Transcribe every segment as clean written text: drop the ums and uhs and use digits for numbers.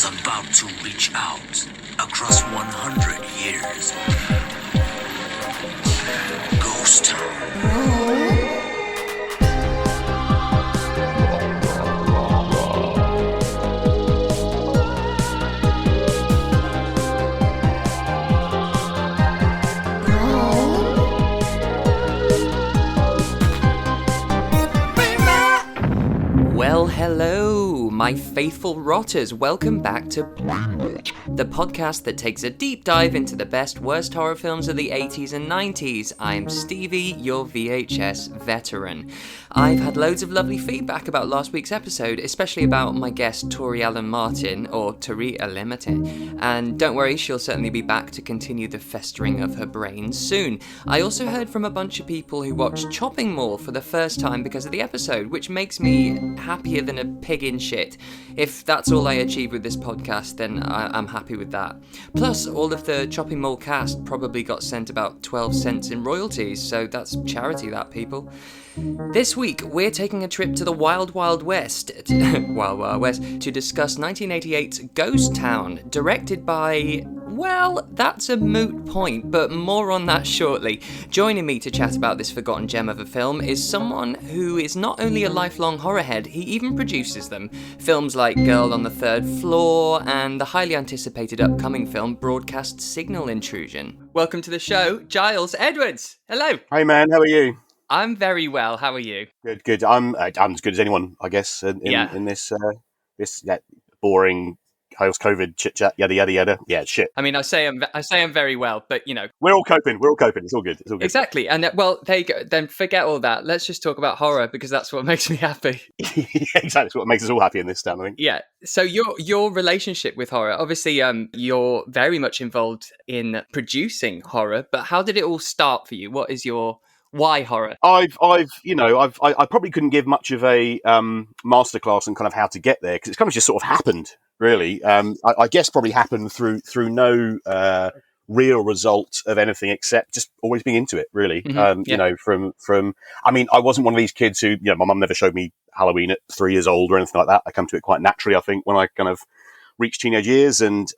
is about to reach out across 100 years. Ghost Town. Well, hello, my faithful rotters. Welcome back to the podcast that takes a deep dive into the best, worst horror films of the 80s and 90s. I'm Stevie, your VHS veteran. I've had loads of lovely feedback about last week's episode, especially about my guest Tori Allen Martin, or Tori Alemate. And don't worry, she'll certainly be back to continue the festering of her brains soon. I also heard from a bunch of people who watched Chopping Mall for the first time because of the episode, which makes me happier than a pig in shit. If that's all I achieve with this podcast, then I'm happy with that. Plus, all of the Chopping Mall cast probably got sent about 12 cents in royalties, so that's charity, that, people. This week, we're taking a trip to the Wild Wild West, Wild Wild West, to discuss 1988's Ghost Town, directed by... well, that's a moot point, but more on that shortly. Joining me to chat about this forgotten gem of a film is someone who is not only a lifelong horrorhead, he even produces them. Films like Girl on the Third Floor and the highly anticipated upcoming film Broadcast Signal Intrusion. Welcome to the show, Giles Edwards. Hello. Hey man, how are you? I'm very well. How are you? Good. I'm as good as anyone, I guess. In this boring post-COVID chit chat, yada yada yada. Yeah, shit. I mean, I say I'm very well, but you know, we're all coping. It's all good. Exactly. And well, there you go. Then forget all that. Let's just talk about horror because that's what makes me happy. Yeah, exactly. It's what makes us all happy in this town, I think. Yeah. So your relationship with horror, obviously, you're very much involved in producing horror. But how did it all start for you? What is your why horror? I probably couldn't give much of a masterclass on kind of how to get there because it's kind of just sort of happened, really. I guess probably happened through no real result of anything except just always being into it, really. Mm-hmm. You know, from I mean, I wasn't one of these kids who, you know, my mum never showed me Halloween at 3 years old or anything like that. I come to it quite naturally, I think, when I kind of reached teenage years and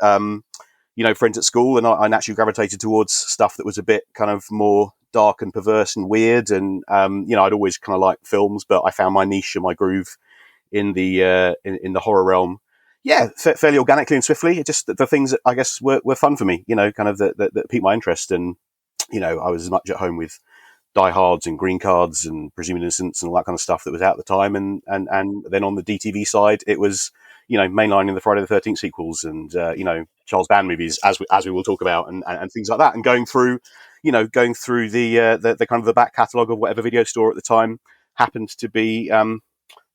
you know, friends at school, and I naturally gravitated towards stuff that was a bit kind of more dark and perverse and weird. And you know, I'd always kind of liked films, but I found my niche and my groove in the horror realm. Yeah, fairly organically and swiftly. It just the things that I guess were fun for me. You know, kind of that piqued my interest. And you know, I was as much at home with Die Hards and Green Cards and Presumed Innocence and all that kind of stuff that was out at the time. And then on the DTV side, it was, you know, mainlining the Friday the 13th sequels and you know, Charles Band movies as we will talk about and things like that, and going through the kind of the back catalogue of whatever video store at the time happened to be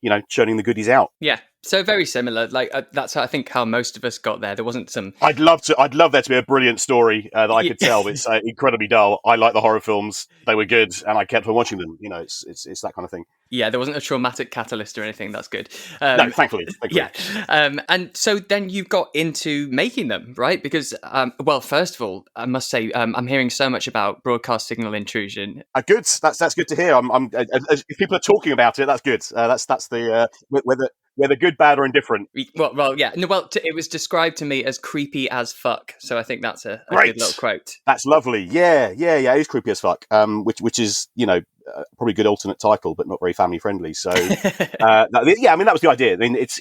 you know, churning the goodies out. Yeah, so very similar. Like that's I think how most of us got there. There wasn't some. I'd love there to be a brilliant story that I could tell. It's incredibly dull. I like the horror films; they were good, and I kept on watching them. You know, it's that kind of thing. Yeah, there wasn't a traumatic catalyst or anything. That's good. No, thankfully. Yeah, and so then you got into making them, right? Because, well, first of all, I must say, I'm hearing so much about Broadcast Signal Intrusion. Good. That's good to hear. If people are talking about it, that's good. That's the whether good, bad, or indifferent. Well, yeah. No, well, it was described to me as creepy as fuck. So I think that's a good little quote. That's lovely. Yeah. It is creepy as fuck. Which is, you know, probably a good alternate title, but not very family friendly. So, I mean, that was the idea. I mean, it's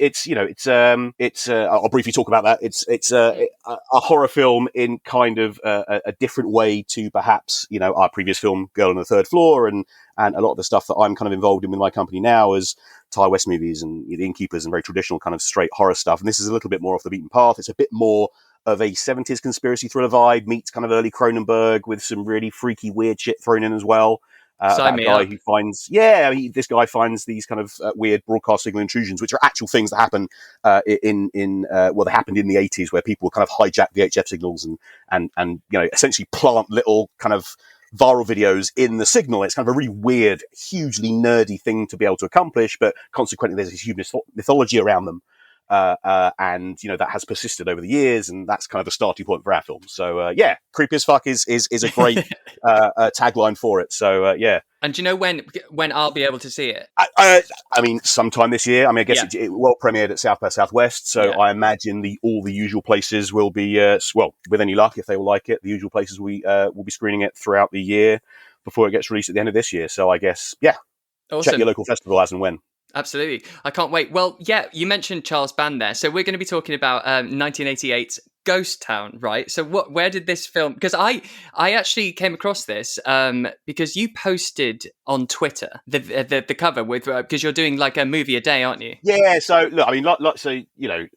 I'll briefly talk about that. It's a horror film in kind of a different way to perhaps, you know, our previous film, Girl on the Third Floor, and a lot of the stuff that I'm kind of involved in with my company now as Ty West movies and The Innkeepers and very traditional kind of straight horror stuff. And this is a little bit more off the beaten path. It's a bit more of a 70s conspiracy thriller vibe meets kind of early Cronenberg with some really freaky, weird shit thrown in as well. About a guy who finds, this guy finds these kind of weird broadcast signal intrusions, which are actual things that happen they happened in the 80s, where people kind of hijack VHF signals and you know, essentially plant little kind of viral videos in the signal. It's kind of a really weird, hugely nerdy thing to be able to accomplish, but consequently there's this huge mythology around them. And, you know, that has persisted over the years, and that's kind of the starting point for our film. So, creepy as fuck is a great tagline for it. So, And do you know when I'll be able to see it? I mean, sometime this year. I mean, I guess Yeah. it well premiered at South by Southwest, so Yeah. I imagine all the usual places will be, well, with any luck, if they will like it, the usual places will be screening it throughout the year before it gets released at the end of this year. So I guess, yeah, check your Awesome. local festival as and when. Absolutely. I can't wait. Well, yeah, you mentioned Charles Band there. So we're going to be talking about 1988's Ghost Town, right? So where did this film, because I actually came across this because you posted on Twitter the cover with, because you're doing like a movie a day, aren't you? Yeah, so look, I mean, so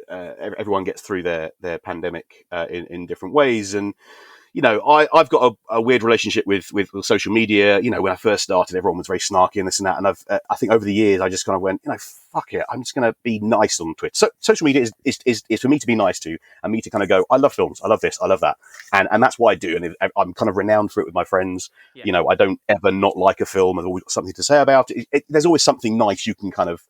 everyone gets through their pandemic in different ways, and I've got a weird relationship with social media. When I first started, everyone was very snarky and this and that, and I think over the years I just kind of went, fuck it, I'm just going to be nice on Twitter. So social media is for me to be nice to, and me to kind of go, I love films, I love this, I love that, and that's what I do, and I'm kind of renowned for it with my friends. Yeah. I don't ever not like a film. I've always got something to say about it. There's always something nice you can kind of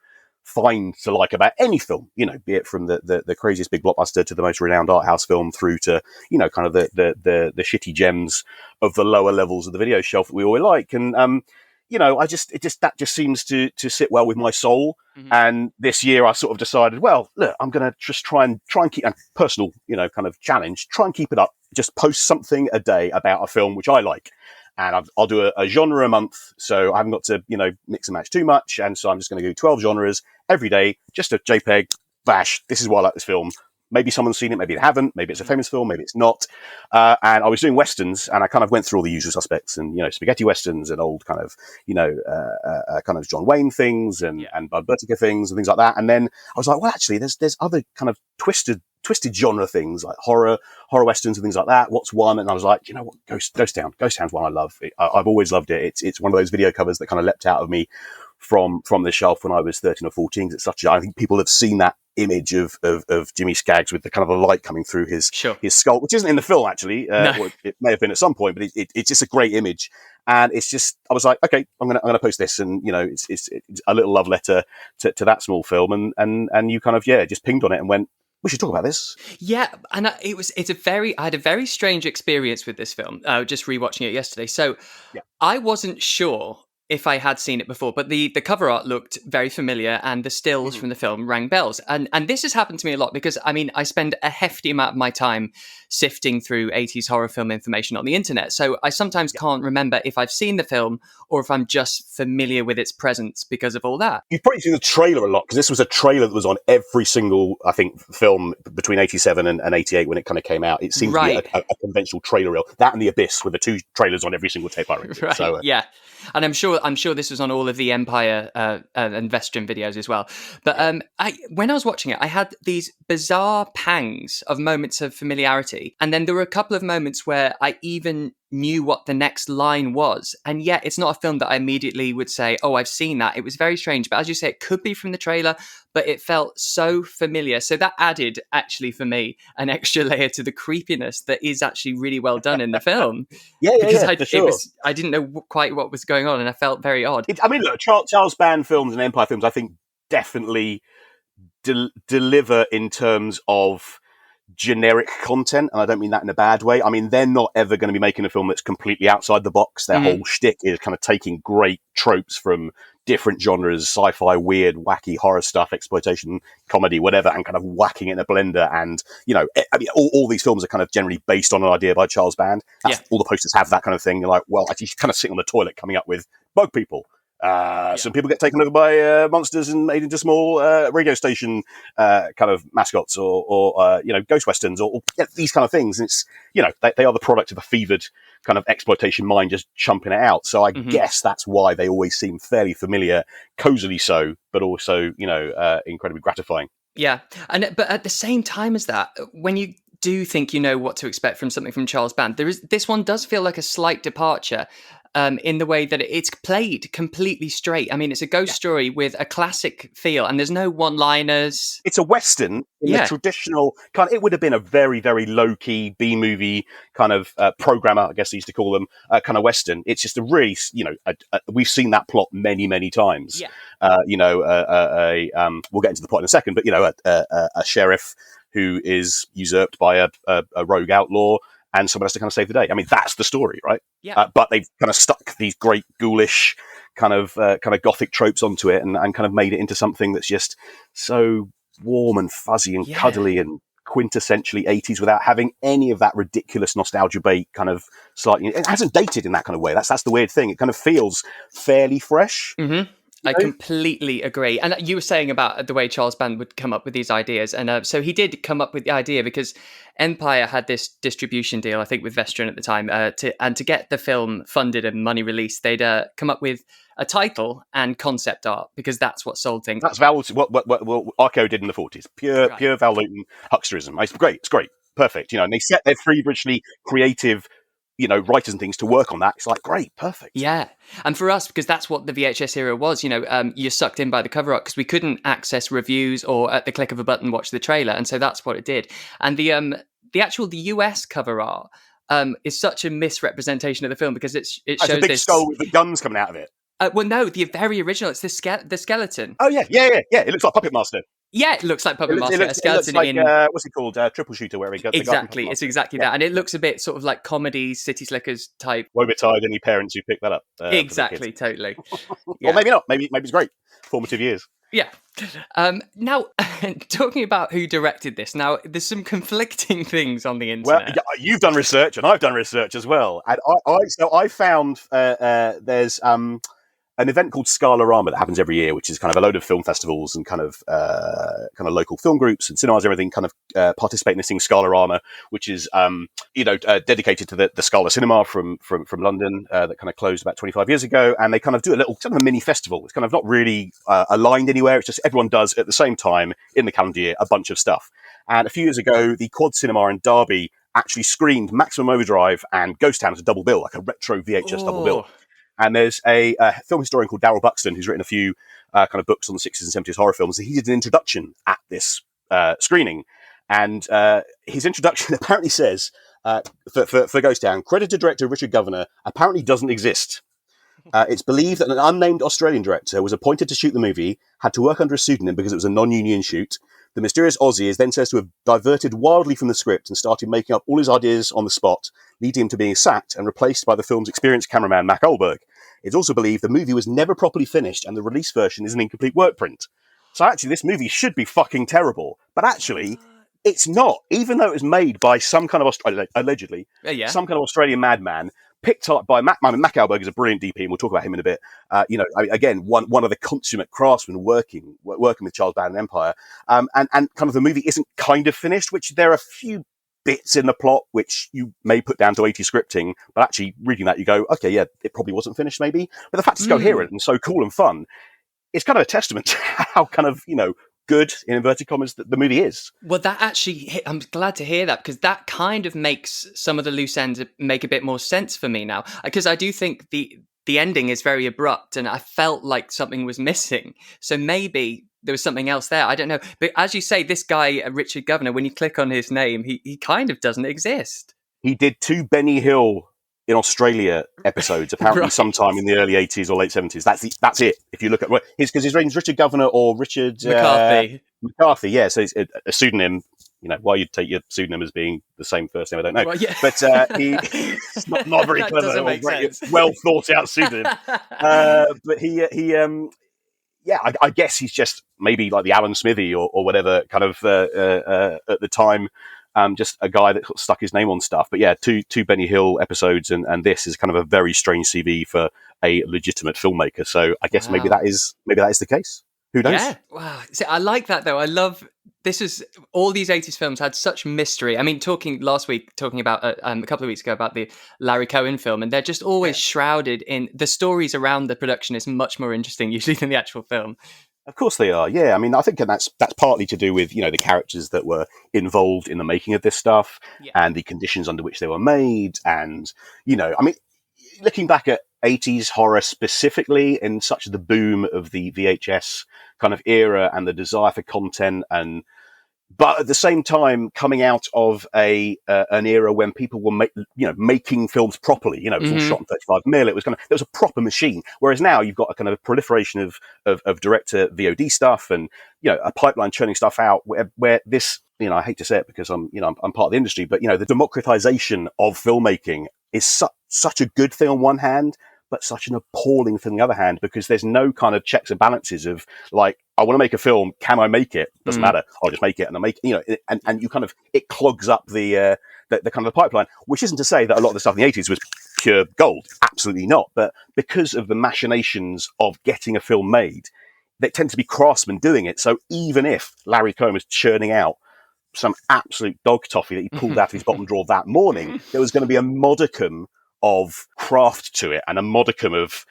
find to like about any film, be it from the craziest big blockbuster to the most renowned art house film through to, kind of the shitty gems of the lower levels of the video shelf that we all like. And, that just seems to sit well with my soul. Mm-hmm. And this year I sort of decided, well, look, I'm going to just try and keep a personal, kind of challenge, try and keep it up, just post something a day about a film which I like. And I'll do a genre a month, so I haven't got to, mix and match too much. And so I'm just going to do 12 genres every day, just a JPEG, bash, this is why I like this film. Maybe someone's seen it, maybe they haven't, maybe it's a famous film, maybe it's not. And I was doing Westerns, and I kind of went through all the usual suspects, and, spaghetti Westerns and old kind of, kind of John Wayne things and Bud Bertica things and things like that. And then I was like, well, actually, there's other kind of twisted genre things like horror Westerns and things like that. What's one? And I was like, you know what? Ghost Town's one I love. I've always loved it. It's one of those video covers that kind of leapt out of me from the shelf when I was 13 or 14. It's I think people have seen that image of Jimmy Skaggs with the kind of the light coming through his skull, which isn't in the film actually. No. Or it may have been at some point, but it's just a great image. And it's just, I was like, okay, I'm gonna post this, and it's a little love letter to that small film, and you kind of just pinged on it and went, we should talk about this. Yeah, and I had a very strange experience with this film. Just rewatching it yesterday, so I wasn't sure if I had seen it before, but the cover art looked very familiar, and the stills from the film rang bells. And this has happened to me a lot because, I mean, I spend a hefty amount of my time sifting through 80s horror film information on the internet. So I sometimes can't remember if I've seen the film or if I'm just familiar with its presence because of all that. You've probably seen the trailer a lot, because this was a trailer that was on every single, I think, film between 87 and 88 when it kind of came out. It seemed to be a conventional trailer reel. That and The Abyss were the two trailers on every single tape I rented. Right, So, yeah. And I'm sure this was on all of the Empire and Vestron videos as well. But when I was watching it, I had these bizarre pangs of moments of familiarity. And then there were a couple of moments where I even knew what the next line was. And yet it's not a film that I immediately would say, oh, I've seen that. It was very strange. But as you say, it could be from the trailer, but it felt so familiar. So that added, actually, for me, an extra layer to the creepiness that is actually really well done in the film. I didn't know quite what was going on, and I felt very odd. Look, Charles Band films and Empire films, I think, definitely deliver in terms of generic content, and I don't mean that in a bad way. I mean, they're not ever going to be making a film that's completely outside the box. Their whole shtick is kind of taking great tropes from different genres, sci-fi, weird, wacky horror stuff, exploitation, comedy, whatever, and kind of whacking it in a blender. And, all these films are kind of generally based on an idea by Charles Band. All the posters have that kind of thing. You're like, well, actually, you kind of sit on the toilet coming up with bug people. Some people get taken over by monsters and made into small radio station kind of mascots, or ghost westerns, or these kind of things. And it's they are the product of a fevered kind of exploitation mind just chumping it out. So I guess that's why they always seem fairly familiar, cozily so, but also incredibly gratifying. Yeah, but at the same time as that, when you do think you know what to expect from something from Charles Band, this one does feel like a slight departure. In the way that it's played completely straight. I mean, it's a ghost story with a classic feel, and there's no one-liners. It's a Western in the traditional kind. It would have been a very, very low-key B-movie kind of programmer, I guess they used to call them, kind of Western. It's just a really, we've seen that plot many, many times. Yeah. We'll get into the plot in a second, but a sheriff who is usurped by a rogue outlaw. and someone has to kind of save the day. I mean, that's the story, right? Yeah. But they've kind of stuck these great ghoulish kind of gothic tropes onto it, and kind of made it into something that's just so warm and fuzzy and cuddly and quintessentially 80s without having any of that ridiculous nostalgia bait kind of slightly. It hasn't dated in that kind of way. That's the weird thing. It kind of feels fairly fresh. Mm-hmm. I completely agree. And you were saying about the way Charles Band would come up with these ideas. And so he did come up with the idea because Empire had this distribution deal, I think, with Vestron at the time. To get the film funded and money released, they'd come up with a title and concept art because that's what sold things. That's what Arco did in the 40s. Pure Val Lewton hucksterism. It's great. Perfect. And they set their feverishly creative writers and things to work on that. It's like, great, perfect. Yeah. And for us, because that's what the VHS era was, you're sucked in by the cover art because we couldn't access reviews or at the click of a button watch the trailer. And so that's what it did. And the US cover art is such a misrepresentation of the film because it shows a big this skull with the guns coming out of it. Well, no, the very original, it's the skeleton. Oh, yeah. It looks like Puppet Master. Yeah, it looks like Puppet Master. A skeleton it looks like, in... what's it called? Triple Shooter, where he goes... Exactly, it's exactly that. And it looks a bit sort of like comedy, City Slickers type. Woe betide any parents who pick that up. Exactly, totally. Yeah. Or maybe not. Maybe it's great. Formative years. Yeah. Now, talking about who directed this, now, there's some conflicting things on the internet. Well, you've done research, and I've done research as well. And I found there's... an event called Scalarama that happens every year, which is kind of a load of film festivals and kind of local film groups and cinemas, everything kind of participate in this thing, Scalarama, which is dedicated to the Scala Cinema from London that kind of closed about 25 years ago, and they kind of do a little kind of a mini festival. It's kind of not really aligned anywhere. It's just everyone does at the same time in the calendar year a bunch of stuff. And a few years ago, the Quad Cinema in Derby actually screened Maximum Overdrive and Ghost Town as a double bill, like a retro VHS double bill. And there's a film historian called Darryl Buxton who's written a few kind of books on the 60s and 70s horror films. He did an introduction at this screening. And his introduction apparently says, for Ghost Town, credited director Richard Governor apparently doesn't exist. It's believed that an unnamed Australian director was appointed to shoot the movie, had to work under a pseudonym because it was a non-union shoot. The mysterious Aussie is then says to have diverted wildly from the script and started making up all his ideas on the spot, leading him to being sacked and replaced by the film's experienced cameraman, Mac Ohlberg. It's also believed the movie was never properly finished and the release version is an incomplete work print. So actually, this movie should be fucking terrible. But actually, it's not. Even though it was made by some kind of, allegedly, some kind of Australian madman, picked up by Mac Ohlberg is a brilliant DP, and we'll talk about him in a bit. Again, one of the consummate craftsmen working with Charles Band and Empire. And kind of the movie isn't kind of finished, which there are a few bits in the plot which you may put down to 80 scripting, but actually reading that you go, okay, yeah, it probably wasn't finished maybe. But the fact it's coherent and so cool and fun, it's kind of a testament to how kind of, good, in inverted commas, that the movie is. Well, that actually, I'm glad to hear that because that kind of makes some of the loose ends make a bit more sense for me now. Because I do think the ending is very abrupt and I felt like something was missing. So maybe there was something else there. I don't know. But as you say, this guy, Richard Governor, when you click on his name, he kind of doesn't exist. He did 2 Benny Hill in Australia episodes, apparently sometime in the early 80s or late 70s. That's it. If you look at because his name's Richard Governor or Richard McCarthy, yeah. So it's a pseudonym. Why you'd take your pseudonym as being the same first name, I don't know. Well, yeah. But it's not very clever or great, well thought out pseudonym. But I guess he's just maybe like the Alan Smithy or whatever kind of at the time. Just a guy that stuck his name on stuff. But yeah, two Benny Hill episodes and this is kind of a very strange CV for a legitimate filmmaker. So I guess maybe that is the case. Who knows? Yeah. Wow. See, I like that though. I love this. Is all these 80s films had such mystery. I mean, talking about a couple of weeks ago about the Larry Cohen film, and they're just always shrouded in the stories around the production is much more interesting usually than the actual film. Of course they are. Yeah, I mean, I think that's partly to do with the characters that were involved in the making of this stuff and the conditions under which they were made, and I mean, looking back at 80s horror specifically, in such the boom of the VHS kind of era and the desire for content and but at the same time, coming out of an era when people were making films properly. It was all shot in 35mm. It was there was a proper machine. Whereas now you've got a kind of a proliferation of director VOD stuff and a pipeline churning stuff out where this. I hate to say it because I'm part of the industry, but the democratization of filmmaking is such a good thing on one hand, but such an appalling thing on the other hand, because there's no kind of checks and balances of like, I want to make a film, can I make it? Doesn't matter. I'll just make it, and I make and you kind of it clogs up the kind of the pipeline. Which isn't to say that a lot of the stuff in the 80s was pure gold, absolutely not. But because of the machinations of getting a film made, they tend to be craftsmen doing it. So even if Larry Cohen was churning out some absolute dog toffee that he pulled out of his bottom drawer that morning, there was going to be a modicum of craft to it and a modicum of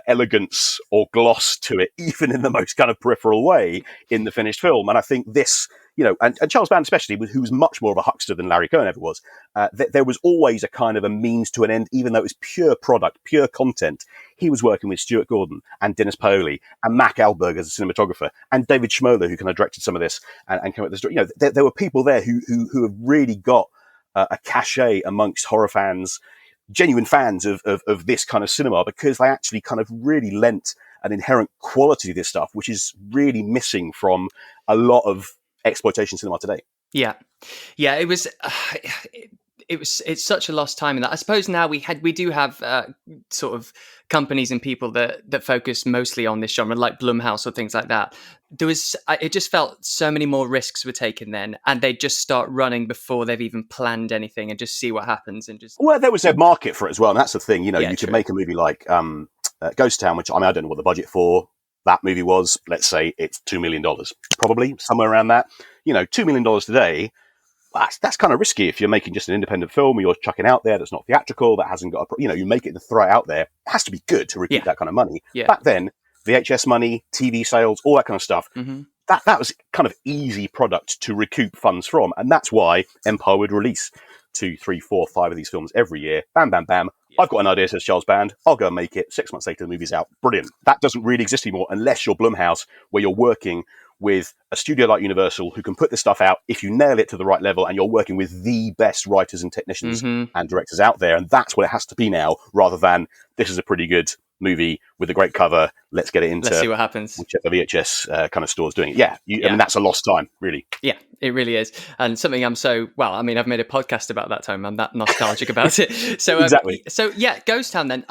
elegance or gloss to it, even in the most kind of peripheral way in the finished film. And I think this, and Charles Band especially, who was much more of a huckster than Larry Cohen ever was, there was always a kind of a means to an end, even though it was pure product, pure content. He was working with Stuart Gordon and Dennis Paoli and Mac Alberg as a cinematographer and David Schmoller, who kind of directed some of this and came up with the story. There were people there who have really got a cachet amongst horror fans, genuine fans of this kind of cinema, because they actually kind of really lent an inherent quality to this stuff, which is really missing from a lot of exploitation cinema today. Yeah, it was. It's such a lost time in that. I suppose now we do have sort of companies and people that focus mostly on this genre, like Blumhouse or things like that. It just felt so many more risks were taken then, and they just start running before they've even planned anything and just see what happens and just. Well, there was a market for it as well, and that's the thing. You Yeah, could true. make a movie like Ghost Town, which I don't know what the budget for that movie was. Let's say it's $2 million, probably somewhere around that. $2 million today. That's kind of risky if you're making just an independent film or you're chucking out there that's not theatrical, that hasn't got you make it to throw it out there. It has to be good to recoup that kind of money. Yeah. Back then, VHS money, TV sales, all that kind of stuff, that was kind of easy product to recoup funds from. And that's why Empire would release 2, 3, 4, 5 of these films every year. Bam, bam, bam. Yeah. I've got an idea, says Charles Band. I'll go and make it. 6 months later, the movie's out. Brilliant. That doesn't really exist anymore unless you're Blumhouse, where you're working with a studio like Universal who can put this stuff out if you nail it to the right level, and you're working with the best writers and technicians and directors out there. And that's what it has to be now, rather than this is a pretty good movie with a great cover. Let's get it into Let's see what happens. Whichever VHS kind of store's doing it. I mean, that's a lost time, really. Yeah, it really is. And something I've made a podcast about that time. I'm that nostalgic about it. So exactly. So yeah, Ghost Town then.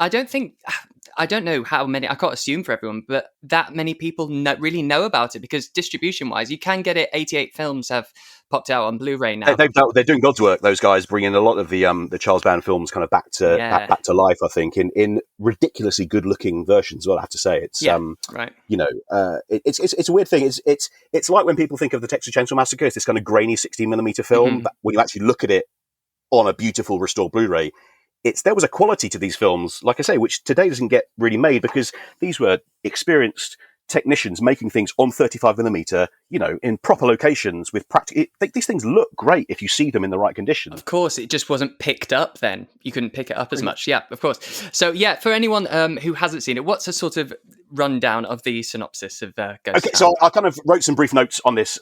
I don't know how many, I can't assume for everyone, but that many people really know about it, because distribution-wise, you can get it. 88 films have popped out on Blu-ray now. They're doing God's work, those guys, bringing a lot of the Charles Band films kind of back to life, I think, in ridiculously good-looking versions, well, I have to say. It's, right. It's a weird thing. It's like when people think of the Texas Chainsaw Massacre, it's this kind of grainy 16mm film, but when you actually look at it on a beautiful restored Blu-ray, there was a quality to these films, like I say, which today doesn't get really made, because these were experienced technicians making things on 35mm, in proper locations with these things look great if you see them in the right condition. Of course, it just wasn't picked up then. You couldn't pick it up as much. Yeah, of course. So yeah, for anyone who hasn't seen it, what's a sort of rundown of the synopsis of Ghost Town? Okay, so I kind of wrote some brief notes on this.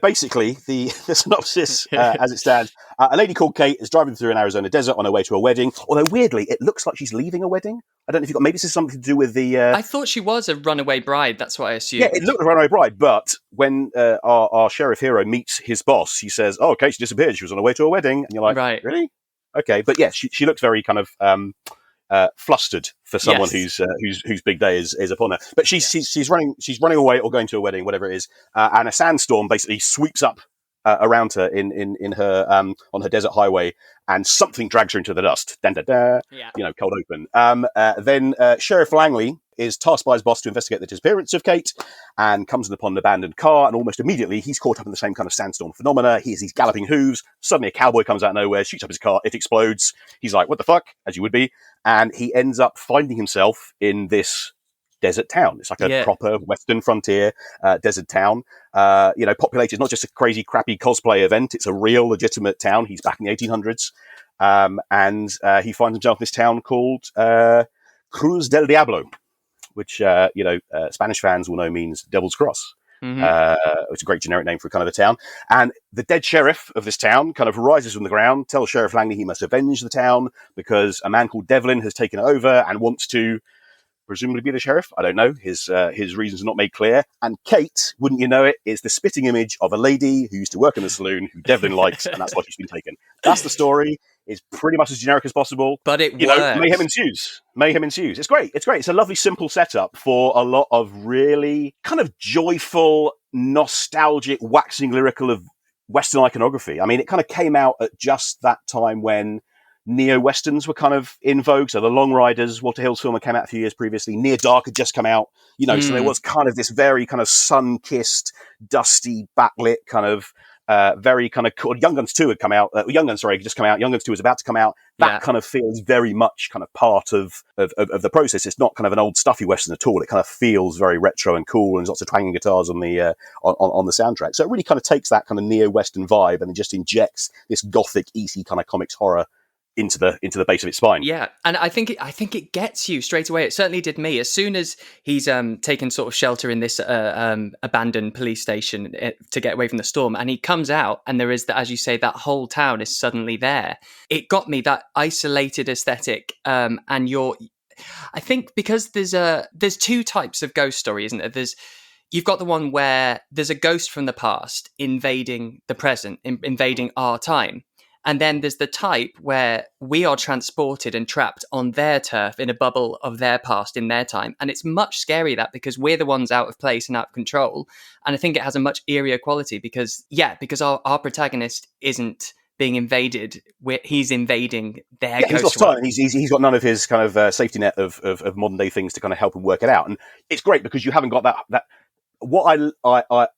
Basically, the synopsis, as it stands, a lady called Kate is driving through an Arizona desert on her way to a wedding. Although weirdly, it looks like she's leaving a wedding. I don't know if maybe this is something to do with the. I thought she was a runaway bride. That's what I assumed. Yeah, it looked like a runaway bride. But when our sheriff hero meets his boss, he says, "Oh, okay, she disappeared. She was on her way to a wedding." And you're like, right, really? Okay, but yeah, she looks very kind of flustered for someone whose big day is upon her. But she's running away or going to a wedding, whatever it is, and a sandstorm basically sweeps up around her in her on her desert highway, and something drags her into the dust. Dun, dun, dun, cold open. Then Sheriff Langley is tasked by his boss to investigate the disappearance of Kate, and comes upon an abandoned car, and almost immediately he's caught up in the same kind of sandstorm phenomena. He hears these galloping hooves. Suddenly a cowboy comes out of nowhere, shoots up his car, it explodes. He's like, what the fuck? As you would be. And he ends up finding himself in this desert town. It's like a proper Western frontier desert town. Populated not just a crazy, crappy cosplay event. It's a real, legitimate town. He's back in the 1800s. And he finds himself in this town called Cruz del Diablo, which, Spanish fans will know means Devil's Cross. It's a great generic name for kind of a town. And the dead sheriff of this town kind of rises from the ground, tells Sheriff Langley he must avenge the town because a man called Devlin has taken it over and wants to presumably be the sheriff. I don't know. His reasons are not made clear. And Kate, wouldn't you know it, is the spitting image of a lady who used to work in the saloon who Devlin likes, and that's why she's been taken. That's the story. It's pretty much as generic as possible. But it works. Mayhem ensues. Mayhem ensues. It's great. It's great. It's a lovely, simple setup for a lot of really kind of joyful, nostalgic, waxing lyrical of Western iconography. I mean, it kind of came out at just that time when neo-westerns were kind of in vogue. So the Long Riders, Walter Hill's film, came out a few years previously. Near Dark had just come out. So there was kind of this very kind of sun-kissed, dusty, backlit kind of very kind of cool. Young Guns 2 had come out. Young Guns, sorry, had just come out. Young Guns 2 was about to come out. That kind of feels very much kind of part of the process. It's not kind of an old stuffy Western at all. It kind of feels very retro and cool, and there's lots of twanging guitars on the on the soundtrack. So it really kind of takes that kind of neo-Western vibe and then just injects this gothic, easy kind of comics horror into the base of its spine. Yeah, and I think it gets you straight away. It certainly did me. As soon as he's taken sort of shelter in this abandoned police station to get away from the storm, and he comes out, and there is that, as you say, that whole town is suddenly there. It got me, that isolated aesthetic, and I think because there's two types of ghost story, isn't there? You've got the one where there's a ghost from the past invading the present, invading our time. And then there's the type where we are transported and trapped on their turf in a bubble of their past in their time. And it's much scarier, that, because we're the ones out of place and out of control. And I think it has a much eerier quality because our protagonist isn't being invaded. He's invading their ghost. He's lost time. He's got none of his kind of safety net of modern day things to kind of help him work it out. And it's great because you haven't got that. What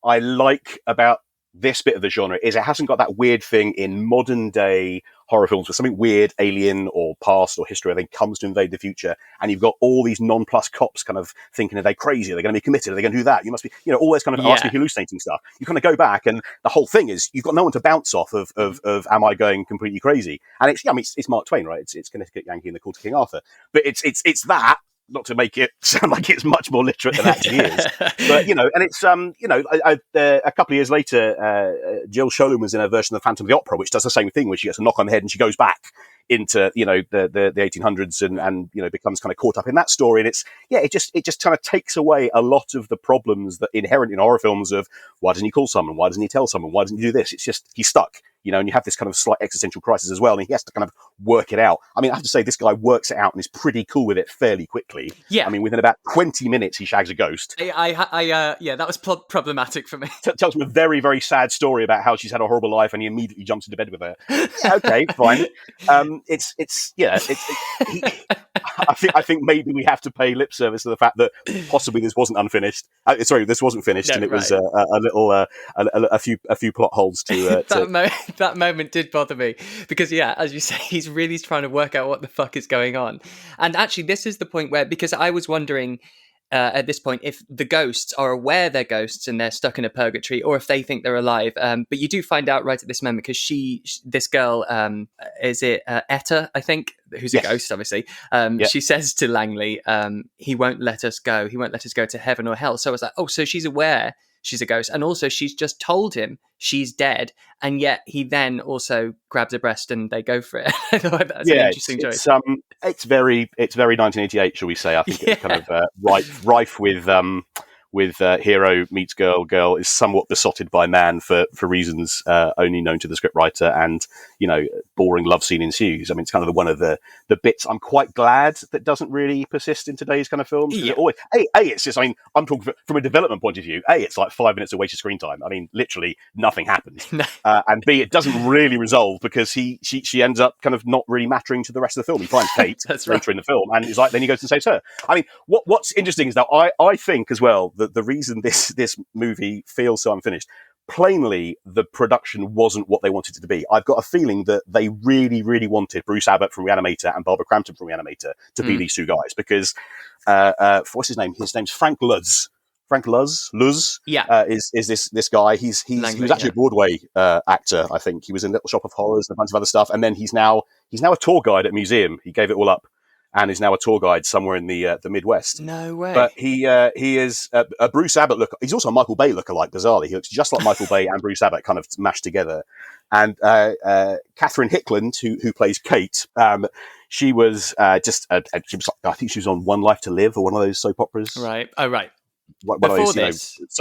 I like about this bit of the genre is it hasn't got that weird thing in modern day horror films where something weird, alien or past or history, then comes to invade the future, and you've got all these nonplussed cops kind of thinking, are they crazy? Are they going to be committed? Are they going to do that? You must be, all this kind of asking, hallucinating stuff. You kind of go back, and the whole thing is you've got no one to bounce off of am I going completely crazy? And it's Mark Twain, right? It's Connecticut Yankee and the Call to King Arthur, but it's that. Not to make it sound like it's much more literate than it actually is, but and it's a couple of years later, Jill Sholem was in a version of the Phantom of the Opera, which does the same thing, where she gets a knock on the head and she goes back into the 1800s and becomes kind of caught up in that story, and it just kind of takes away a lot of the problems that inherent in horror films of why doesn't he call someone, why doesn't he tell someone, why doesn't he do this? It's just he's stuck. And you have this kind of slight existential crisis as well, and he has to kind of work it out. I mean, I have to say, this guy works it out and is pretty cool with it fairly quickly. Yeah. I mean, within about 20 minutes, he shags a ghost. That was problematic for me. Tells him a very, very sad story about how she's had a horrible life, and he immediately jumps into bed with her. Yeah, okay, fine. I think maybe we have to pay lip service to the fact that possibly this wasn't unfinished. This wasn't finished, and it was a few plot holes to. That moment did bother me because, as you say, he's really trying to work out what the fuck is going on. And actually, this is the point where, because I was wondering at this point if the ghosts are aware they're ghosts and they're stuck in a purgatory, or if they think they're alive. But you do find out right at this moment, because this girl, is it Etta, I think, who's a ghost, obviously. She says to Langley, he won't let us go. He won't let us go to heaven or hell. So I was like, oh, so she's aware she's a ghost, and also she's just told him she's dead, and yet he then also grabs her breast and they go for it. I thought that's an interesting choice. It's very 1988, shall we say? I think it's kind of rife with hero meets girl is somewhat besotted by man for reasons only known to the scriptwriter, and boring love scene ensues. I mean, it's kind of one of the bits I'm quite glad that doesn't really persist in today's kind of films. It always, it's just, I mean, I'm talking from a development point of view. It's like 5 minutes of wasted screen time. I mean, literally nothing happens. And B, it doesn't really resolve because she ends up kind of not really mattering to the rest of the film. He finds Kate later in the film, and he's like, then he goes and saves her. I mean, what's interesting is that I think as well that the reason this movie feels so unfinished, plainly the production wasn't what they wanted it to be. I've got a feeling that they really, really wanted Bruce Abbott from Reanimator and Barbara Crampton from Reanimator to be these two guys, because what's his name? His name's Frank Luz. Frank Luz, is this guy? He was actually a Broadway actor. I think he was in Little Shop of Horrors and a bunch of other stuff, and then he's now a tour guide at a museum. He gave it all up. and is now a tour guide somewhere in the Midwest. No way. But he is a Bruce Abbott look. He's also a Michael Bay lookalike, bizarrely. He looks just like Michael Bay and Bruce Abbott kind of mashed together. And Catherine Hickland, who plays Kate, she was I think she was on One Life to Live, or one of those soap operas. Right. Oh, right. One Before of those, this.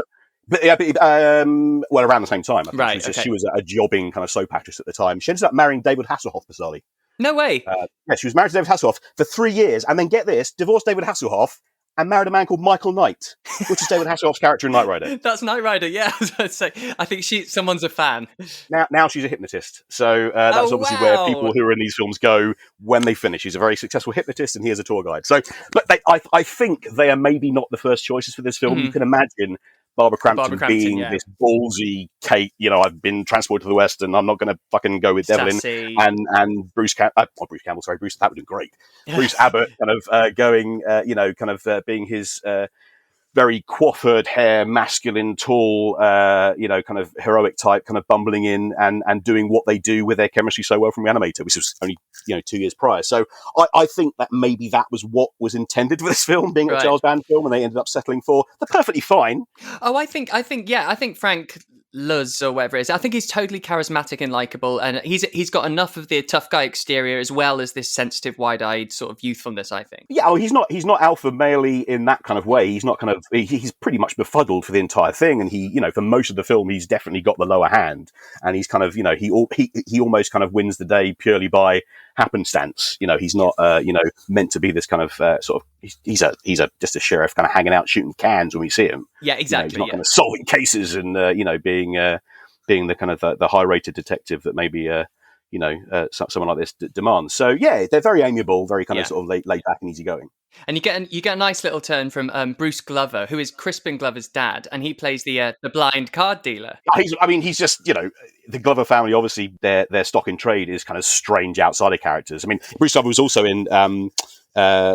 Well, around the same time. I think. Right. She was a jobbing kind of soap actress at the time. She ended up marrying David Hasselhoff, bizarrely. No way. Yeah, she was married to David Hasselhoff for 3 years, and then get this, divorced David Hasselhoff and married a man called Michael Knight, which is David Hasselhoff's character in Knight Rider. That's Knight Rider, yeah. I think someone's a fan. Now she's a hypnotist, so that's obviously where people who are in these films go when they finish. She's a very successful hypnotist, and he is a tour guide. So, but I think they are maybe not the first choices for this film. You can imagine Barbara Crampton being this ballsy Kate, I've been transported to the West and I'm not going to fucking go with Devlin. And Bruce Campbell, that would have been great. Bruce Abbott kind of being his very coiffured hair, masculine, tall, kind of heroic type, kind of bumbling in and doing what they do with their chemistry so well from Reanimator, which was only 2 years prior. So I think that maybe that was what was intended for this film, being a Charles Band film, and they ended up settling for. They're perfectly fine. Oh, I think Frank Luz or whatever it is. I think he's totally charismatic and likable, and he's got enough of the tough guy exterior as well as this sensitive, wide-eyed sort of youthfulness, I think. Yeah, he's not alpha male-y in that kind of way. He's not kind of he's pretty much befuddled for the entire thing, and he for most of the film he's definitely got the lower hand, and he's kind of he almost kind of wins the day purely by happenstance. He's not meant to be this kind of sort of he's just a sheriff kind of hanging out shooting cans when we see him. Yeah, exactly. He's not kind of solving cases and being the kind of the high rated detective that maybe someone like this demands. So yeah, they're very amiable, very kind of sort of laid back and easygoing. And you get a nice little turn from Bruce Glover, who is Crispin Glover's dad, and he plays the blind card dealer. He's just the Glover family. Obviously, their stock in trade is kind of strange outsider characters. I mean, Bruce Glover was also in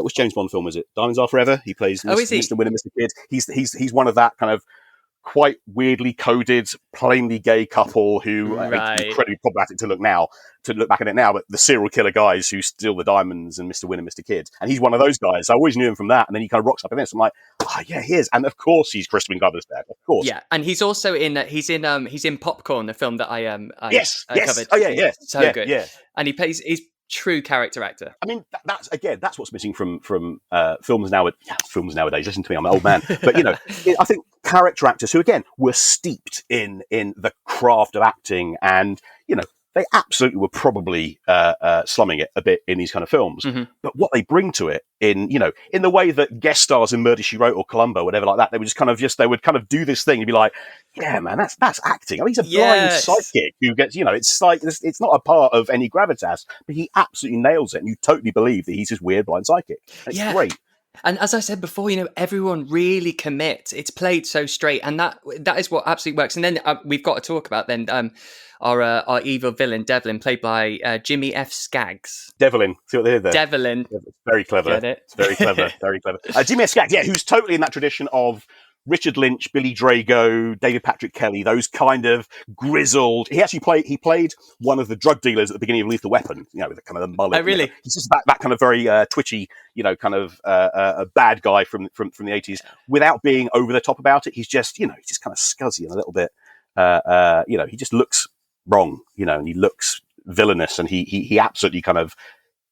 which James Bond film was it? Diamonds Are Forever. He plays Mr. Win and Mr. Kid. He's one of that kind of quite weirdly coded, plainly gay couple who I think incredibly problematic to look back at it now, but the serial killer guys who steal the diamonds and Mr. Win and Mr. Kid. And he's one of those guys. I always knew him from that. And then he kind of rocks up in this. I'm like, he is. And of course he's Crispin Glover's dad. Of course. Yeah. And he's also he's in Popcorn, the film that I covered. Oh yeah. So good. Yeah. And he's true character actor. I mean, that's what's missing from films nowadays. Films nowadays. Listen to me, I'm an old man. But I think character actors who again were steeped in the craft of acting, and they absolutely were probably slumming it a bit in these kind of films. Mm-hmm. But what they bring to it in the way that guest stars in Murder, She Wrote or Columbo, whatever like that, they would kind of do this thing and be like, yeah, man, that's acting. I mean, he's a blind sidekick who gets, it's like, it's not a part of any gravitas, but he absolutely nails it. And you totally believe that he's this weird blind sidekick. It's great. And as I said before, everyone really commits. It's played so straight, and that is what absolutely works. And then we've got to talk about our evil villain, Devlin, played by Jimmy F. Skaggs. Devlin. See what they did there? Devlin. Very clever. Get it? It's very clever. Very clever. Jimmy F. Skaggs, who's totally in that tradition of Richard Lynch, Billy Drago, David Patrick Kelly, those kind of grizzled. He actually played one of the drug dealers at the beginning of Lethal Weapon, with the kind of the mullet. Oh, really? He's just that kind of very twitchy, kind of a bad guy from the 80s, without being over the top about it. He's just, he's just kind of scuzzy and a little bit, he just looks wrong, and he looks villainous, and he absolutely kind of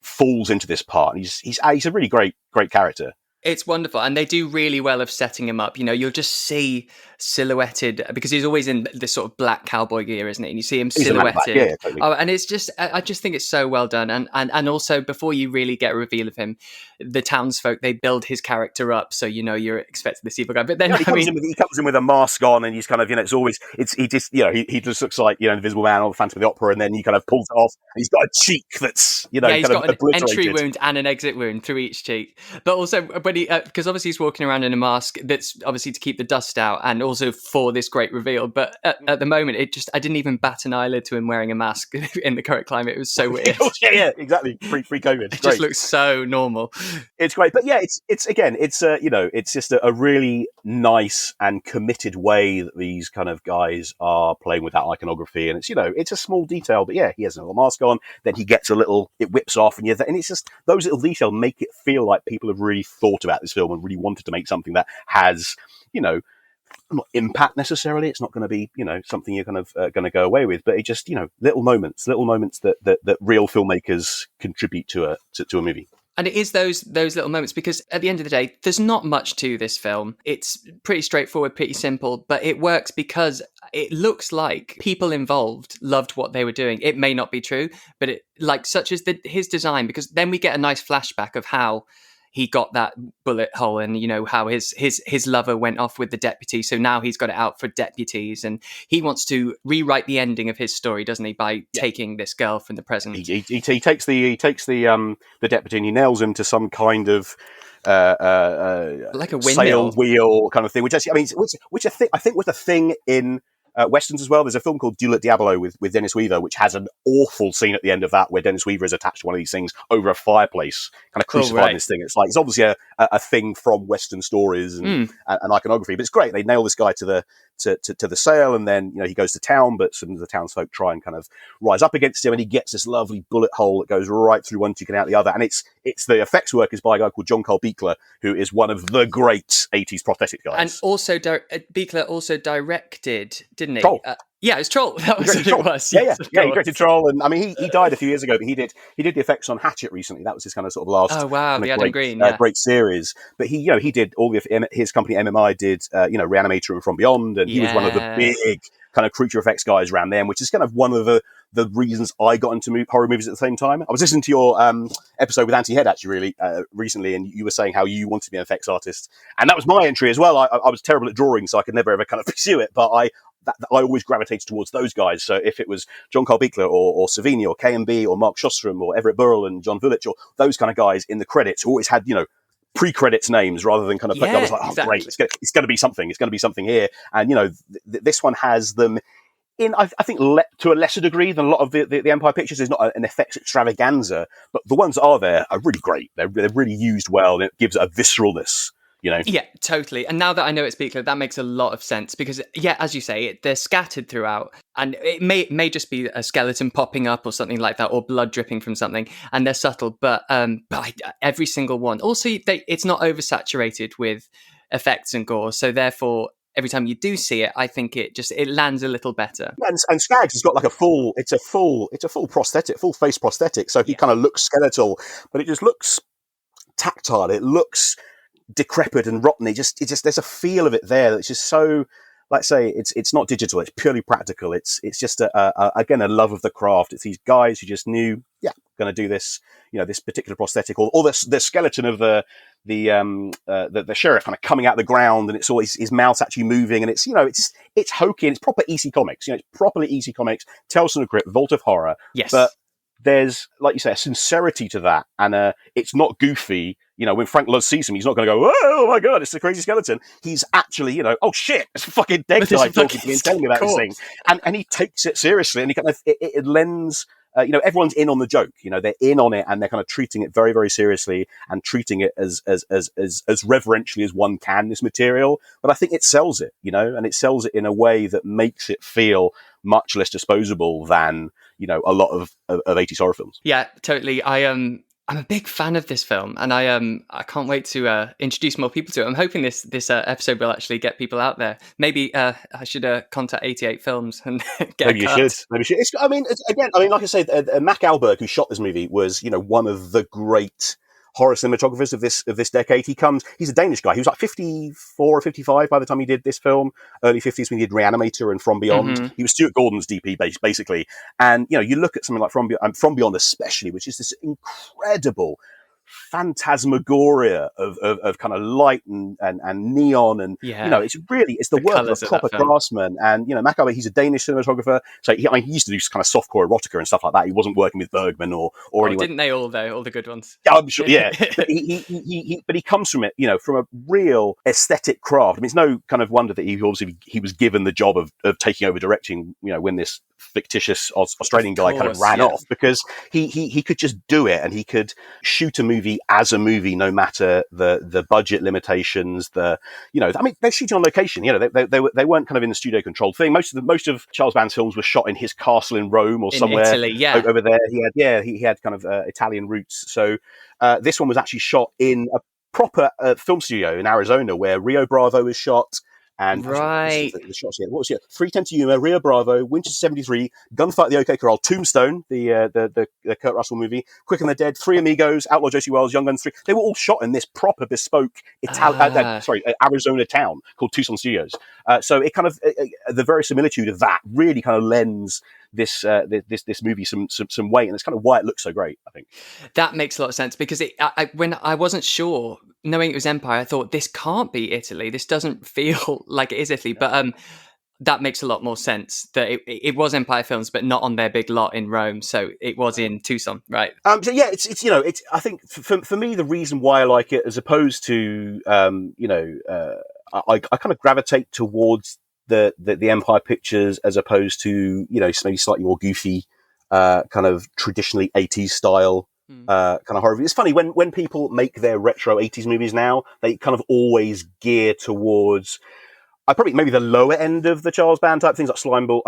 falls into this part. And he's a really great character. It's wonderful, and they do really well of setting him up. You'll just see silhouetted, because he's always in this sort of black cowboy gear, isn't it? And you see him silhouetted. Yeah, totally. And it's just, I just think it's so well done. And also, before you really get a reveal of him, the townsfolk, they build his character up, so you're expecting this evil guy. But then he comes in with a mask on, and he's kind of, he just looks like Invisible Man or Phantom of the Opera, and then he kind of pulls it off. And he's got a cheek that's he's got an obliterated. entry wound and an exit wound through each cheek. But also when when he, because obviously he's walking around in a mask that's obviously to keep the dust out and also for this great reveal. But at the moment, I didn't even bat an eyelid to him wearing a mask in the current climate. It was so weird. yeah, exactly. Pre-COVID. It just looks so normal. It's great. But yeah, it's just a really nice and committed way that these kind of guys are playing with that iconography. And it's a small detail, but yeah, he has a little mask on, then he gets it whips off, and it's just those little details make it feel like people have really thought about this film and really wanted to make something that has, not impact necessarily. It's not going to be, something you're kind of going to go away with, but it just, little moments that real filmmakers contribute to a movie. And it is those little moments, because at the end of the day, there's not much to this film. It's pretty straightforward, pretty simple, but it works because it looks like people involved loved what they were doing. It may not be true, but such as his design, because then we get a nice flashback of how he got that bullet hole and, how his lover went off with the deputy. So now he's got it out for deputies, and he wants to rewrite the ending of his story, doesn't he, by taking this girl from the present. He takes the deputy and he nails him to some kind of like a windmill sail wheel kind of thing, which I think was a thing in Westerns as well. There's a film called Duel at Diabolo with Dennis Weaver, which has an awful scene at the end of that where Dennis Weaver is attached to one of these things over a fireplace, kind of crucified in this thing. It's obviously a thing from Western stories and iconography, but it's great. They nail this guy to the sail, and then he goes to town, but some of the townsfolk try and kind of rise up against him, and he gets this lovely bullet hole that goes right through one cheek and out the other. And it's the effects work is by a guy called John Carl Buechler, who is one of the great 80s prosthetic guys. And also Buechler also directed, didn't he? Troll. Yeah, it was Troll. That was what it was. Yeah, he directed Troll, and I mean he died a few years ago, but he did the effects on Hatchet recently. That was his kind of sort of last. Oh wow, the Adam Green, great series. But he did all his company MMI did Reanimator and From Beyond, and he was one of the big kind of creature effects guys around them, which is kind of one of the reasons I got into horror movies at the same time. I was listening to your episode with Auntie Head actually recently, and you were saying how you wanted to be an effects artist, and that was my entry as well. I was terrible at drawing, so I could never ever kind of pursue it, but I always gravitated towards those guys. So if it was John Carl Buechler or Savini or K&B or Mark Shostrom or Everett Burrell and John Vulich or those kind of guys in the credits who always had, pre-credits names rather than kind of, I was like, exactly. Great, it's going to be something. It's going to be something here. And, this one has them in, I think, to a lesser degree than a lot of the Empire Pictures. Is not an effects extravaganza, but the ones that are there are really great. They're really used well, and it gives it a visceralness. Yeah, totally. And now that I know it's Buechler, that makes a lot of sense because, as you say, they're scattered throughout, and it may just be a skeleton popping up or something like that, or blood dripping from something, and they're subtle. But every single one. Also, it's not oversaturated with effects and gore, so therefore, every time you do see it, I think it lands a little better. And Skaggs has got like a full prosthetic, full face prosthetic, so he kind of looks skeletal, but it just looks tactile. It looks decrepit and rotten. It just there's a feel of it there that's just so, like I say, it's not digital, it's purely practical. It's just again a love of the craft. It's these guys who just knew, going to do this, this particular prosthetic, or the skeleton of the sheriff kind of coming out of the ground, and it's always his mouth's actually moving, and it's it's hokey, and it's proper EC Comics. It's properly EC Comics, Tales from the Crypt, Vault of Horror. Yes, but there's, like you say, a sincerity to that, and it's not goofy. When Frank Luz sees him, he's not going to go, oh my God, it's the crazy skeleton. He's actually, oh shit, it's a fucking dead guy talking to me and telling me about this thing. And he takes it seriously, and he kind of, it lends, everyone's in on the joke. They're in on it, and they're kind of treating it very, very seriously and treating it as reverentially as one can, this material. But I think it sells it, and it sells it in a way that makes it feel much less disposable than, a lot of 80s horror films. Yeah, totally. I'm a big fan of this film, and I can't wait to introduce more people to it. I'm hoping this episode will actually get people out there. Maybe I should contact 88 Films and get Maybe you should. Like I say, Mac Alberg, who shot this movie, was one of the great horror cinematographers of this decade. He's a Danish guy. He was like 54 or 55 by the time he did this film, early 50s when he did Reanimator and From Beyond. Mm-hmm. He was Stuart Gordon's DP basically. And, you look at something like From Beyond especially, which is this incredible phantasmagoria of kind of light and neon, and it's the work of a proper craftsman. And Macabre, he's a Danish cinematographer, so he used to do kind of softcore erotica and stuff like that. He wasn't working with Bergman or anyone. Didn't they all though? All the good ones. I'm sure, yeah. But he comes from it, from a real aesthetic craft. I mean, it's no kind of wonder that he was given the job of taking over directing, when this fictitious Australian guy kind of ran off, because he could just do it, and he could shoot a movie as a movie, no matter the budget limitations. I mean, they're shooting on location. They weren't kind of in the studio controlled thing. Most of Charles Band's films were shot in his castle in Rome or somewhere Italy, over there. He had kind of Italian roots. So this one was actually shot in a proper film studio in Arizona, where Rio Bravo was shot. And right, the shots here. What was it? 310 to Yuma, Rio Bravo, Winchester 73, Gunfight at the OK Corral, Tombstone, the Kurt Russell movie, Quick and the Dead, Three Amigos, Outlaw Josie Wells, Young Guns 3. They were all shot in this proper bespoke Arizona town called Tucson Studios. So it kind of the verisimilitude of that really kind of lends this movie some weight, and it's kind of why it looks so great, I think. That makes a lot of sense, because when I wasn't sure, knowing it was Empire, I thought this can't be Italy. This doesn't feel like it is Italy, but that makes a lot more sense that it was Empire Films, but not on their big lot in Rome. So it was in Tucson, right? So yeah, it's I think for me, the reason why I like it, as opposed to I kind of gravitate towards the Empire pictures, as opposed to maybe slightly more goofy kind of traditionally 80s style kind of horror. It's funny when people make their retro 80s movies now, they kind of always gear towards probably maybe the lower end of the Charles Band type things, like Slimeball,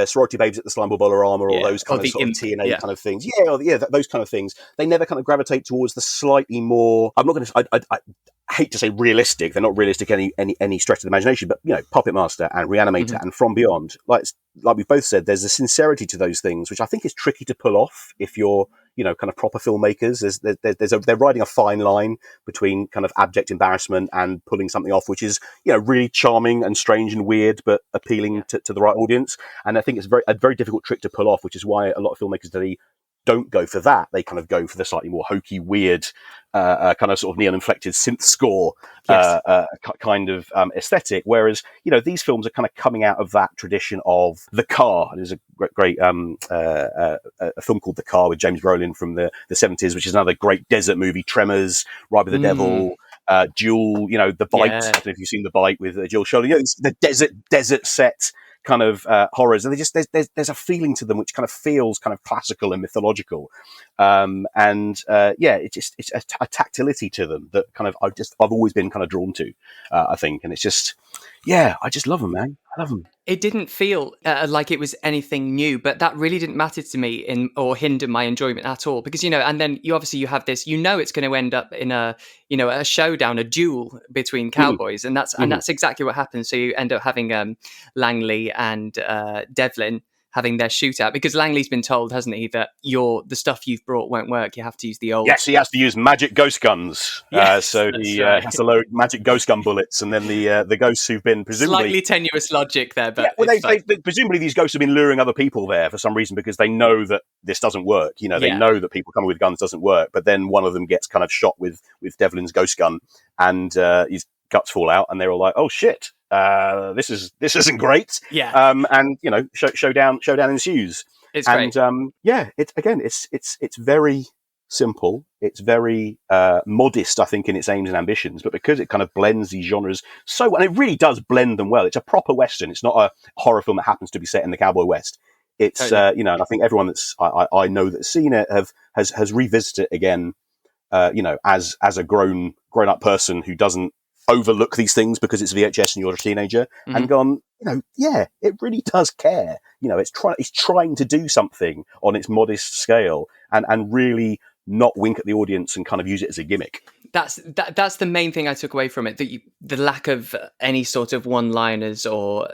Sorority Babes at the Slimeball Bolorama, or those kind of sort of TNA kind of things. Those kind of things. They never kind of gravitate towards the slightly more. I'm not going to. I hate to say realistic. They're not realistic any stretch of the imagination, but Puppet Master and Reanimator and From Beyond, like we've both said, there's a sincerity to those things which I think is tricky to pull off if you're kind of proper filmmakers. They're riding a fine line between kind of abject embarrassment and pulling something off which is really charming and strange and weird, but appealing to the right audience. And I think it's a very difficult trick to pull off, which is why a lot of filmmakers today don't go for that. They kind of go for the slightly more hokey, weird, kind of sort of neon-inflected synth score kind of aesthetic. Whereas, these films are kind of coming out of that tradition of The Car. There's a great a film called The Car with James Brolin from the 70s, which is another great desert movie. Tremors, Ride with the Devil, Duel, The Bite. I don't know if you've seen The Bite with Jill Scholler. The desert set kind of horrors, and there's a feeling to them which kind of feels kind of classical and mythological, it's a tactility to them that kind of I've always been kind of drawn to, I think, and it's just I just love them, man. I love them. It didn't feel like it was anything new, but that really didn't matter to me or hinder my enjoyment at all, because and then you have this, it's going to end up in a showdown, a duel between cowboys, and that's exactly what happens. So you end up having Langley and Devlin having their shootout, because Langley's been told, hasn't he, that the stuff you've brought won't work. You have to use the old. Yes, he has to use magic ghost guns. Yes, so he has to load magic ghost gun bullets, and then the ghosts who've been presumably slightly tenuous logic there, but they presumably these ghosts have been luring other people there for some reason, because they know that this doesn't work. They know that people coming with guns doesn't work. But then one of them gets kind of shot with Devlin's ghost gun, and his guts fall out, and they're all like, "Oh shit! This isn't great." And showdown ensues. It's great. It's very simple. It's very modest, I think, in its aims and ambitions. But because it kind of blends these genres and it really does blend them well. It's a proper Western. It's not a horror film that happens to be set in the Cowboy West. It's totally. And I think everyone that's I know that's seen it has revisited it again. As a grown up person who doesn't overlook these things because it's VHS and you're a teenager, and gone, it really does care. It's trying to do something on its modest scale and really not wink at the audience and kind of use it as a gimmick. That's the main thing I took away from it, the lack of any sort of one-liners or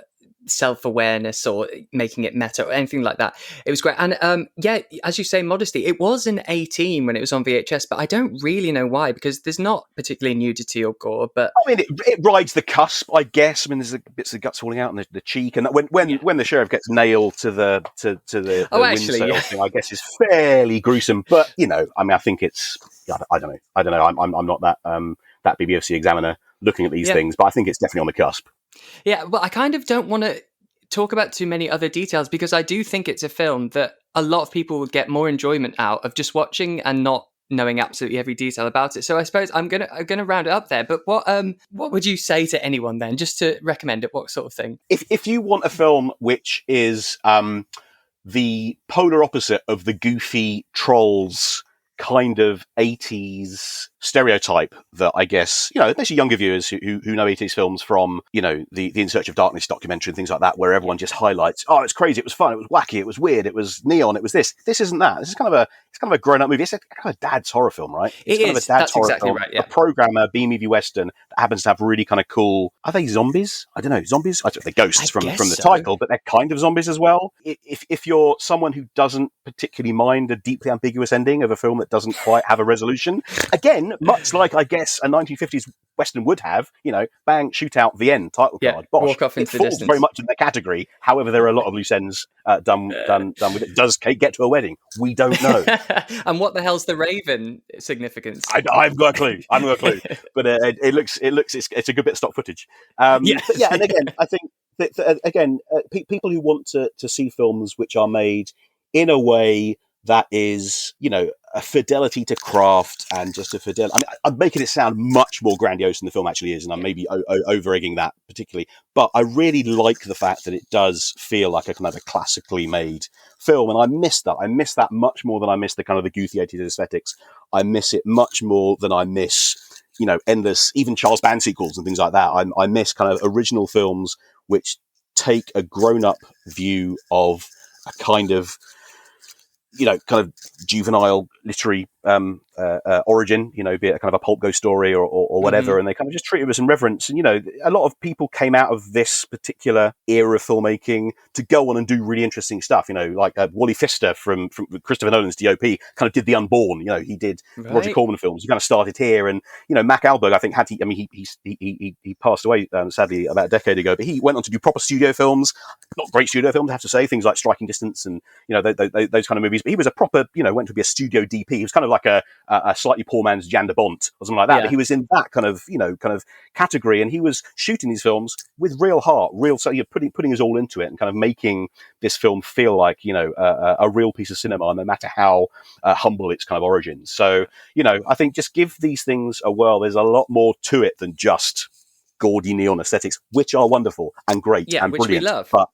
self-awareness or making it meta or anything like that. It was great. And yeah, as you say, modesty. It was an 18 when it was on VHS, but I don't really know why, because there's not particularly nudity or gore. But I mean, it rides the cusp, I guess. I mean, there's bits of guts falling out and the cheek, and when the sheriff gets nailed to the windsail thing, I guess is fairly gruesome. But I mean, I think it's I don't know. I'm not that BBFC examiner looking at these things, but I think it's definitely on the cusp. Yeah, well, I kind of don't want to talk about too many other details, because I do think it's a film that a lot of people would get more enjoyment out of just watching and not knowing absolutely every detail about it. So I suppose I'm gonna round it up there. But what would you say to anyone then, just to recommend it? What sort of thing? If you want a film which is the polar opposite of the goofy Trolls kind of 80s stereotype that I guess, especially younger viewers who know 80s films from, the In Search of Darkness documentary and things like that, where everyone just highlights, oh, it's crazy, it was fun, it was wacky, it was weird, it was neon, it was this. This isn't that. This is kind of a grown-up movie. It's a kind of dad's horror film, right? It's kind of a dad's That's horror exactly film, right, yeah. a programmer, B-movie Western that happens to have really kind of cool, are they zombies? I don't know, zombies? I don't know if they're ghosts from the title, but they're kind of zombies as well. If you're someone who doesn't particularly mind a deeply ambiguous ending of a film that doesn't quite have a resolution, again, much like I guess a 1950s Western would have, bang, shoot out, the end, title card, bosh. Walk off into it the falls distance. very much in that category. However, there are a lot of loose ends done with it. Does Kate get to a wedding? We don't know. And what the hell's the Raven significance? I've got a clue. But it's a good bit of stock footage. And again, I think that people who want to see films which are made in a way that is, a fidelity to craft and just a fidelity. I mean, I'm making it sound much more grandiose than the film actually is, and I'm maybe over-egging that particularly. But I really like the fact that it does feel like a kind of a classically made film, and I miss that. I miss that much more than I miss the kind of the goofy 80s aesthetics. I miss it much more than I miss, endless, even Charles Band sequels and things like that. I miss kind of original films which take a grown-up view of a kind of kind of juvenile literary origin, be it a kind of a pulp ghost story or whatever, and they kind of just treat it with some reverence. And, a lot of people came out of this particular era of filmmaking to go on and do really interesting stuff, like Wally Pfister from Christopher Nolan's DOP kind of did The Unborn, he did Roger Corman films. He kind of started here. And, Mac Alberg, I think he passed away, sadly, about a decade ago, but he went on to do proper studio films, not great studio films, I have to say, things like Striking Distance and, those kind of movies. But he was a proper, went to be a studio DP. He was kind of like a slightly poor man's Jan de Bont or something like that. Yeah. But he was in that kind of category, and he was shooting these films with real heart, so you're putting his all into it and kind of making this film feel like a real piece of cinema, no matter how humble its kind of origins. So I think just give these things a whirl. There's a lot more to it than just gaudy neon aesthetics, which are wonderful and great and which brilliant. We love. But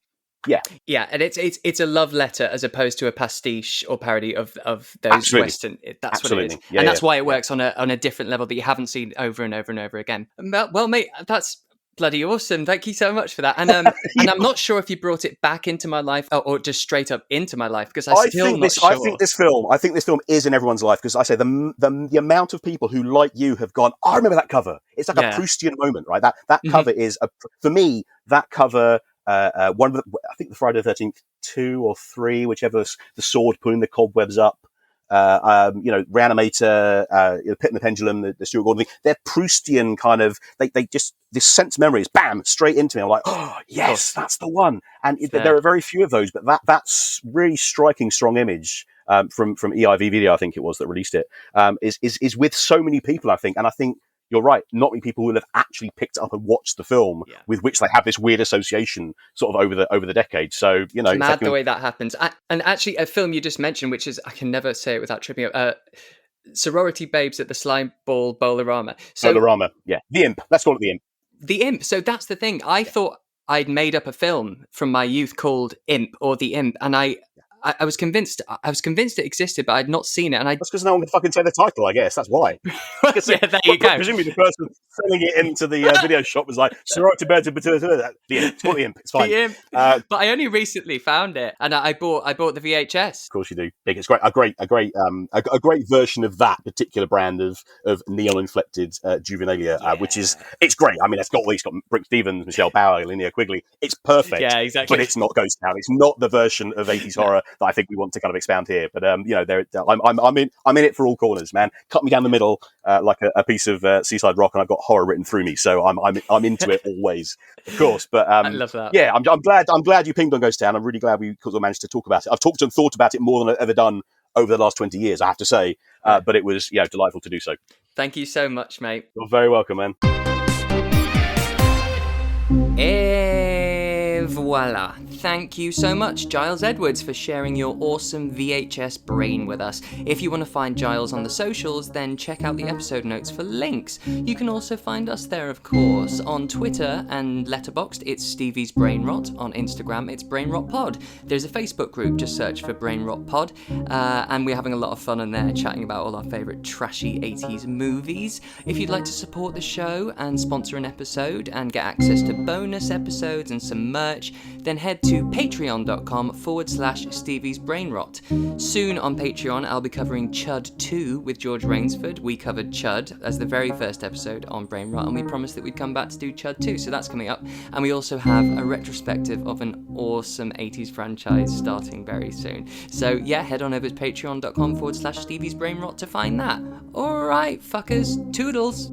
and it's a love letter as opposed to a pastiche or parody of those Absolutely. Western. That's Absolutely. what it is, Yeah, and that's why it works on a different level that you haven't seen over and over and over again. Well, mate, that's bloody awesome. Thank you so much for that. And and I'm not sure if you brought it back into my life or just straight up into my life, because I think this film is in everyone's life, because I say the amount of people who, like you, have gone, I remember that cover. It's like a Proustian moment, right? That cover is for me. That cover. One of I think the Friday the 13th 2 or 3, whichever, the sword pulling the cobwebs up, Reanimator, Pit and the Pendulum, the Stuart Gordon thing. They're Proustian kind of. They just this sense memories, bam, straight into me. I'm like, oh yes, that's the one. And there are very few of those, but that's really striking, strong image from EIV Video, I think it was that released it. Is with so many people, I think, and I think. You're right. Not many people will have actually picked up and watched the film with which they have this weird association sort of over the decades. So it's mad the way that happens. And actually, a film you just mentioned, which is I can never say it without tripping up. Sorority Babes at the Slime Ball Bowl-orama. Bowl-orama, yeah, the Imp. Let's call it the Imp. The Imp. So that's the thing. I thought I'd made up a film from my youth called Imp or The Imp, and I I was convinced it existed, but I'd not seen it, and I That's because no one can fucking say the title, I guess. That's why. yeah, there you go. Presumably the person selling it into the video shop was like, the imp, it's fine. The Imp. Of But I only recently found it, and I bought the VHS. course you do. It's great. A great version of that particular brand of neon inflected juvenilia, which is it's great. I mean, it's got Brooke Stevens, Michelle Bauer, Linnea Quigley. It's perfect. Yeah, exactly. But it's not Ghost Town. It's not the version of 80s horror that I think we want to kind of expound here. But I'm in it for all corners, man. Cut me down the middle like a piece of seaside rock, and I've got horror written through me. So I'm into it always, of course. But I love that. Yeah, I'm glad you pinged on Ghost Town. I'm really glad we managed to talk about it. I've talked and thought about it more than I've ever done over the last 20 years, I have to say. But it was delightful to do so. Thank you so much, mate. You're very welcome, man. Et voila. Thank you so much, Giles Edwards, for sharing your awesome VHS brain with us. If you want to find Giles on the socials, then check out the episode notes for links. You can also find us there, of course. On Twitter and Letterboxd, it's Stevie's Brain Rot. On Instagram, it's Brain Rot Pod. There's a Facebook group, just search for Brain Rot Pod. And we're having a lot of fun in there, chatting about all our favourite trashy 80s movies. If you'd like to support the show and sponsor an episode and get access to bonus episodes and some merch, then head to patreon.com/Stevie's Brain Rot. Soon on Patreon, I'll be covering Chud 2 with George Rainsford. We covered Chud as the very first episode on Brain Rot, and we promised that we'd come back to do Chud 2, so that's coming up. And we also have a retrospective of an awesome 80s franchise starting very soon. So yeah, head on over to patreon.com/Stevie's Brain Rot to find that. Alright, fuckers, toodles!